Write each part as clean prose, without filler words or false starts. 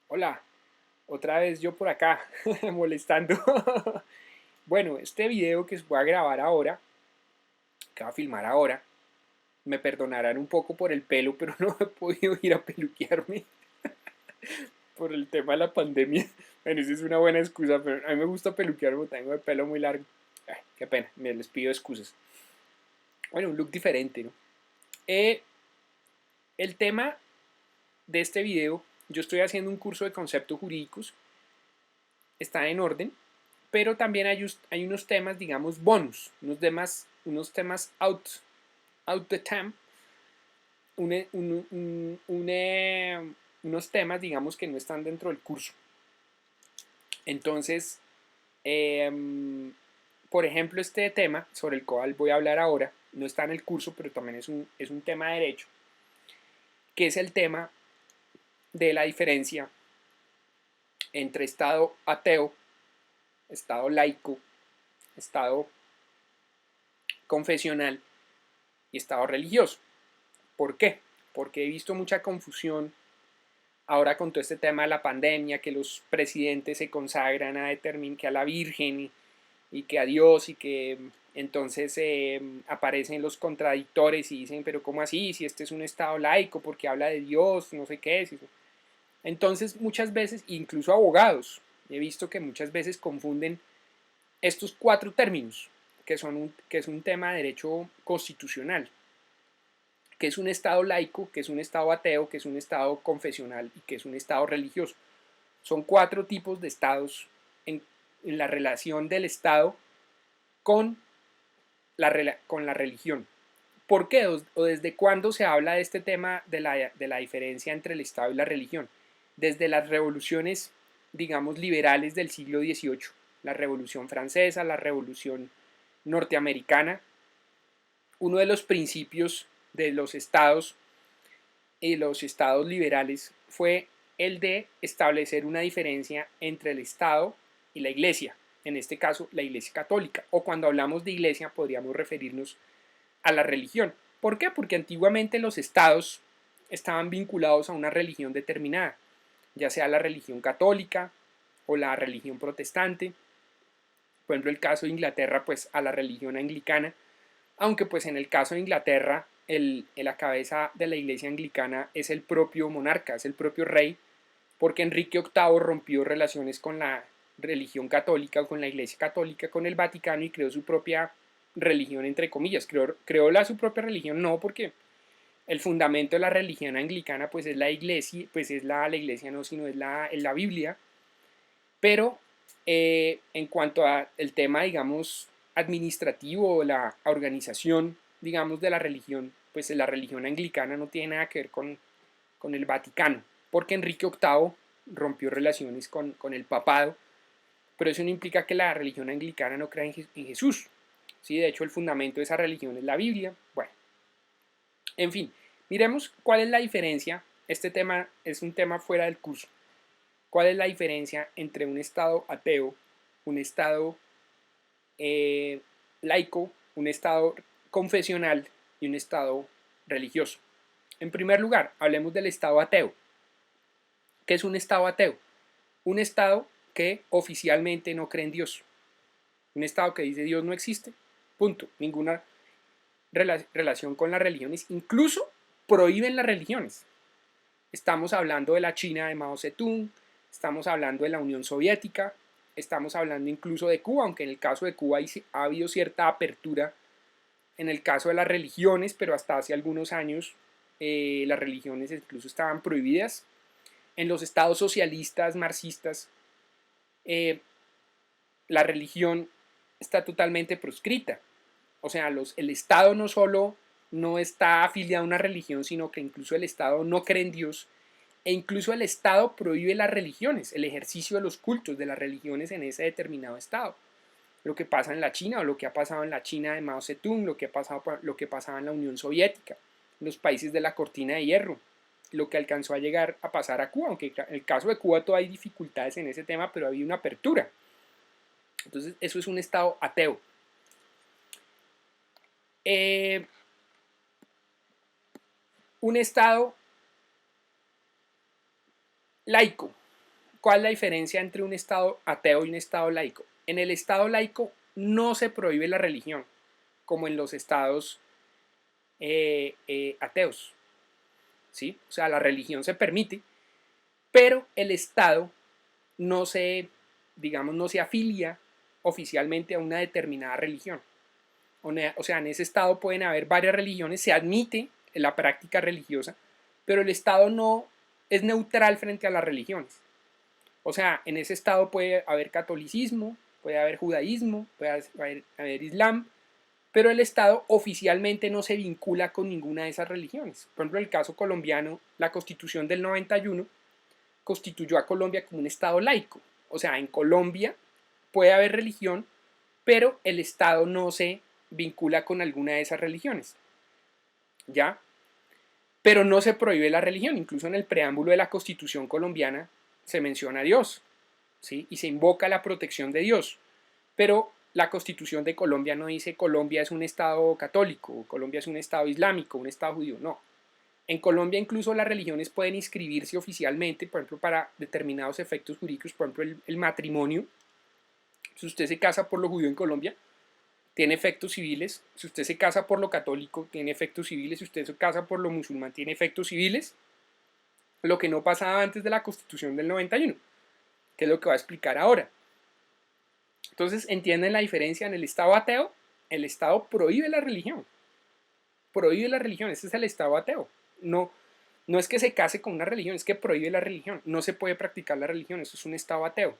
Hola, otra vez yo por acá, molestando. Bueno, este video que voy a grabar ahora, que voy a filmar ahora, me perdonarán un poco por el pelo, pero no he podido ir a peluquearme por el tema de la pandemia. Bueno, esa es una buena excusa, pero a mí me gusta peluquearme, tengo el pelo muy largo. Ay, qué pena, me les pido excusas. Bueno, un look diferente, ¿no? Eh, el tema de este video, yo estoy haciendo un curso de conceptos jurídicos, está en orden, pero también hay unos temas, digamos, bonus, unos temas out the time, unos temas, digamos, que no están dentro del curso. Entonces, eh, por ejemplo, este tema sobre el cual voy a hablar ahora, no está en el curso, pero también es un tema de derecho, que es el tema de la diferencia entre Estado ateo, Estado laico, Estado confesional y Estado religioso. ¿Por qué? Porque he visto mucha confusión ahora con todo este tema de la pandemia, que los presidentes se consagran a determinar que a la Virgen y que a Dios y que entonces aparecen los contradictores y dicen, pero ¿cómo así? Si este es un Estado laico, porque habla de Dios, no sé qué es. Entonces muchas veces, incluso abogados, he visto que muchas veces confunden estos cuatro términos, que es un tema de derecho constitucional, que es un Estado laico, que es un Estado ateo, que es un Estado confesional y que es un Estado religioso. Son cuatro tipos de estados en la relación del Estado con con la religión. ¿Por qué o desde cuándo se habla de este tema de la diferencia entre el Estado y la religión? Desde las revoluciones, digamos, liberales del siglo XVIII, la Revolución Francesa, la Revolución Norteamericana. Uno de los principios de los estados y los estados liberales fue el de establecer una diferencia entre el Estado y la Iglesia, en este caso la Iglesia católica, o cuando hablamos de Iglesia podríamos referirnos a la religión. ¿Por qué? Porque antiguamente los estados estaban vinculados a una religión determinada, ya sea la religión católica o la religión protestante, por ejemplo el caso de Inglaterra, pues a la religión anglicana, aunque pues en el caso de Inglaterra, la cabeza de la iglesia anglicana es el propio monarca, es el propio rey, porque Enrique VIII rompió relaciones con la religión católica o con la iglesia católica, con el Vaticano y creó su propia religión, entre comillas. Creó su propia religión, no, porque el fundamento de la religión anglicana pues es la iglesia, pues es la iglesia no, sino es la Biblia, pero en cuanto al tema, digamos, administrativo o la organización, digamos, de la religión, pues la religión anglicana no tiene nada que ver con el Vaticano, porque Enrique VIII rompió relaciones con el papado, pero eso no implica que la religión anglicana no crea en Jesús. Sí, de hecho, el fundamento de esa religión es la Biblia. Bueno, en fin, miremos cuál es la diferencia. Este tema es un tema fuera del curso. ¿Cuál es la diferencia entre un Estado ateo, un Estado eh, laico, un Estado confesional y un Estado religioso? En primer lugar, hablemos del Estado ateo. ¿Qué es un Estado ateo? Un Estado que oficialmente no cree en Dios. Un Estado que dice Dios no existe. Punto. Ninguna relación con las religiones. Incluso prohíben las religiones. Estamos hablando de la China de Mao Zedong, estamos hablando de la Unión Soviética, estamos hablando incluso de Cuba, aunque en el caso de Cuba ha habido cierta apertura en el caso de las religiones, pero hasta hace algunos años las religiones incluso estaban prohibidas. En los estados socialistas, marxistas, eh, la religión está totalmente proscrita. O sea, el Estado no solo no está afiliado a una religión, sino que incluso el Estado no cree en Dios e incluso el Estado prohíbe las religiones, el ejercicio de los cultos de las religiones en ese determinado Estado. Lo que pasa en la China o lo que ha pasado en la China de Mao Zedong, lo que pasaba en la Unión Soviética, en los países de la cortina de hierro, lo que alcanzó a llegar a pasar a Cuba, aunque en el caso de Cuba todavía hay dificultades en ese tema, pero había una apertura. Entonces eso es un Estado ateo. Eh, un Estado laico. ¿cuál es la diferencia entre un Estado ateo y un Estado laico? En el Estado laico no se prohíbe la religión, como en los estados ateos, ¿sí? O sea, la religión se permite, pero el Estado no se, digamos, no se afilia oficialmente a una determinada religión. O sea, en ese Estado pueden haber varias religiones, se admite la práctica religiosa, pero el Estado no es neutral frente a las religiones. O sea, en ese Estado puede haber catolicismo, puede haber judaísmo, puede haber islam, pero el Estado oficialmente no se vincula con ninguna de esas religiones. Por ejemplo, en el caso colombiano, la Constitución del 91 constituyó a Colombia como un Estado laico. O sea, en Colombia puede haber religión, pero el Estado no se vincula con alguna de esas religiones. ¿Ya? Pero no se prohíbe la religión. Incluso en el preámbulo de la Constitución colombiana se menciona a Dios, ¿sí? Y se invoca la protección de Dios. Pero la Constitución de Colombia no dice Colombia es un Estado católico, Colombia es un Estado islámico, un Estado judío. No. En Colombia incluso las religiones pueden inscribirse oficialmente, por ejemplo, para determinados efectos jurídicos, por ejemplo, el matrimonio. Si usted se casa por lo judío en Colombia, tiene efectos civiles. Si usted se casa por lo católico, tiene efectos civiles. Si usted se casa por lo musulmán, tiene efectos civiles. Lo que no pasaba antes de la Constitución del 91, que es lo que voy a explicar ahora. Entonces, ¿entienden la diferencia? En el Estado ateo, el Estado prohíbe la religión. Prohíbe la religión, ese es el Estado ateo. No, no es que se case con una religión, es que prohíbe la religión. No se puede practicar la religión, eso es un Estado ateo.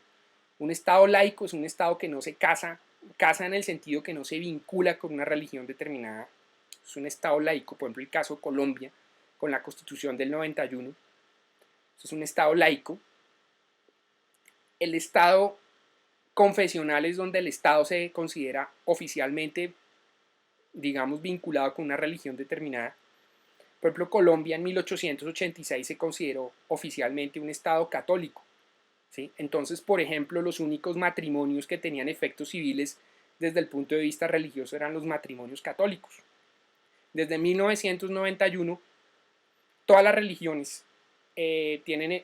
Un Estado laico es un Estado que no se casa en el sentido que no se vincula con una religión determinada. Es un Estado laico, por ejemplo el caso de Colombia, con la Constitución del 91. Eso es un Estado laico. El Estado confesional es donde el Estado se considera oficialmente, digamos, vinculado con una religión determinada. Por ejemplo, Colombia en 1886 se consideró oficialmente un Estado católico. ¿Sí? Entonces, por ejemplo, los únicos matrimonios que tenían efectos civiles desde el punto de vista religioso eran los matrimonios católicos. Desde 1991, todas las religiones tienen,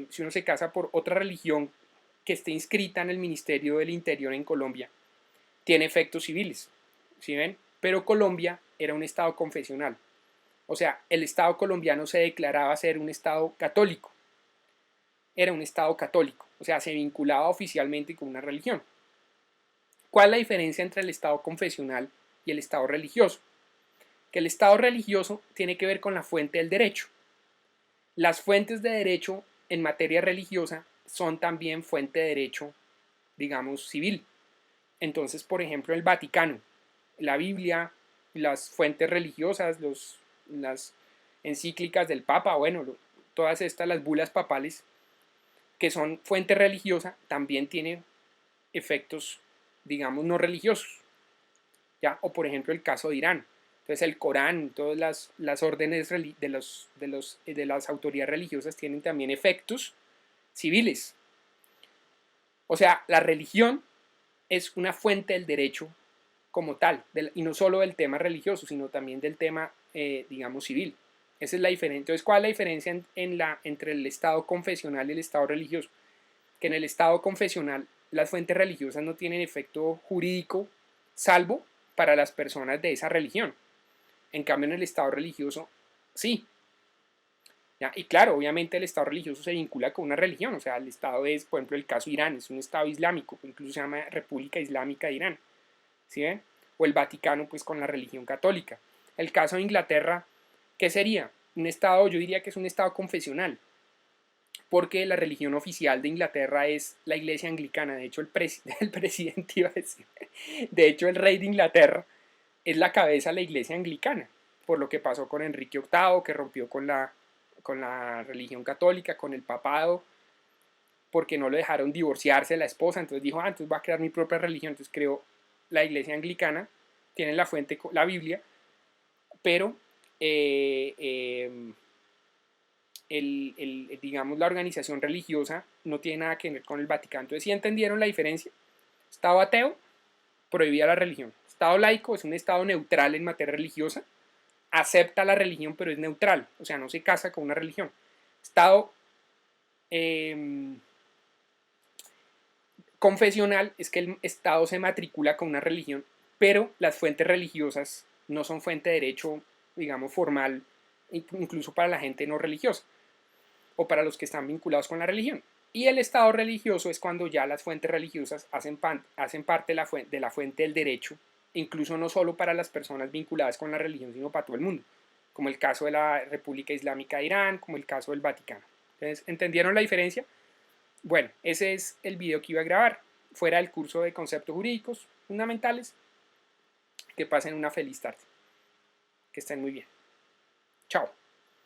si uno se casa por otra religión que esté inscrita en el Ministerio del Interior en Colombia, tiene efectos civiles, ¿sí ven? Pero Colombia era un Estado confesional. O sea, el Estado colombiano se declaraba ser un Estado católico. Era un Estado católico, o sea, se vinculaba oficialmente con una religión. ¿Cuál es la diferencia entre el Estado confesional y el Estado religioso? Que el Estado religioso tiene que ver con la fuente del derecho. Las fuentes de derecho en materia religiosa son también fuente de derecho, digamos, civil. Entonces, por ejemplo, el Vaticano, la Biblia, las fuentes religiosas, las encíclicas del Papa, bueno, todas estas, las bulas papales, que son fuente religiosa, también tienen efectos, digamos, no religiosos. ¿Ya? O por ejemplo el caso de Irán. Entonces el Corán, todas las órdenes de las autoridades religiosas tienen también efectos civiles. O sea, la religión es una fuente del derecho como tal, y no solo del tema religioso, sino también del tema, digamos, civil. Esa es la diferencia. Entonces, ¿cuál es la diferencia entre el Estado confesional y el Estado religioso? Que en el Estado confesional las fuentes religiosas no tienen efecto jurídico, salvo para las personas de esa religión. En cambio, en el Estado religioso, sí. ¿Ya? Y claro, obviamente el Estado religioso se vincula con una religión. O sea, el Estado es, por ejemplo, el caso de Irán, es un Estado islámico, incluso se llama República Islámica de Irán. ¿Sí ven? O el Vaticano, pues con la religión católica. El caso de Inglaterra, ¿qué sería? Un Estado, yo diría que es un Estado confesional, porque la religión oficial de Inglaterra es la iglesia anglicana. De hecho, el presidente iba a decir, de hecho, el rey de Inglaterra es la cabeza de la iglesia anglicana, por lo que pasó con Enrique VIII, que rompió con la religión católica, con el papado, porque no lo dejaron divorciarse de la esposa. Entonces dijo, entonces voy a crear mi propia religión. Entonces creó la iglesia anglicana, tienen la fuente, la Biblia, pero digamos, la organización religiosa no tiene nada que ver con el Vaticano. Entonces, ¿sí entendieron la diferencia? Estado ateo prohibía la religión. Estado laico es un estado neutral en materia religiosa, acepta la religión pero es neutral, o sea, no se casa con una religión. Estado Confesional es que el Estado se matricula con una religión, pero las fuentes religiosas no son fuente de derecho, digamos, formal, incluso para la gente no religiosa o para los que están vinculados con la religión. Y el Estado religioso es cuando ya las fuentes religiosas hacen parte de la fuente del derecho, incluso no solo para las personas vinculadas con la religión, sino para todo el mundo, como el caso de la República Islámica de Irán, como el caso del Vaticano. Entonces, ¿entendieron la diferencia? Bueno, ese es el video que iba a grabar, fuera del curso de conceptos jurídicos fundamentales. Que pasen una feliz tarde. Que estén muy bien. Chao.